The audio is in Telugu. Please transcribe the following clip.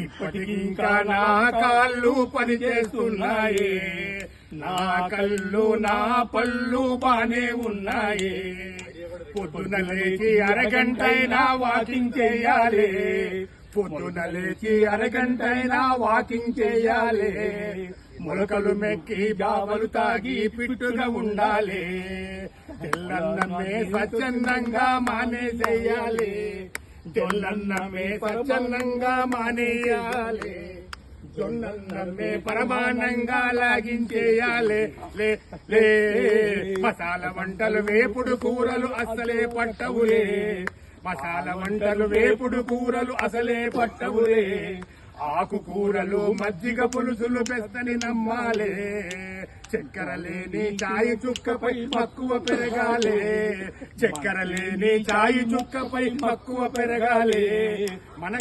ఇప్పటికింకా నా కాళ్ళు పని చేస్తున్నాయి, నా కళ్ళు నా పళ్ళు బానే ఉన్నాయి. పొద్దున లేచి అరగంటైనా వాకింగ్ చేయాలి, పొద్దున లేచి అరగంటైనా వాకింగ్ చేయాలి. మొలకలు మెక్కి బావలు తాగి పిట్టుగా ఉండాలి. తెల్లన్నమే స్వచ్ఛందంగా మానేసేయాలి, జొన్నన్నమే స్వచ్ఛందంగా మానేయాలి. జొన్నన్నమే పరమానంగా లాగించేయాలి. లే లే మసాలా వంటలు వేపుడు కూరలు అసలే పట్టవులే, మసాలా వంటలు వేపుడు కూరలు అసలే పట్టవులే. ఆకుకూరలు మజ్జిగ పులుసులు పెస్తని నమ్మాలే. చక్కెర లేని చాయి చుక్కపై మక్కువ పెరగాలి, చక్కెర లేని చాయి చుక్కపై మక్కువ పెరగాలి. మన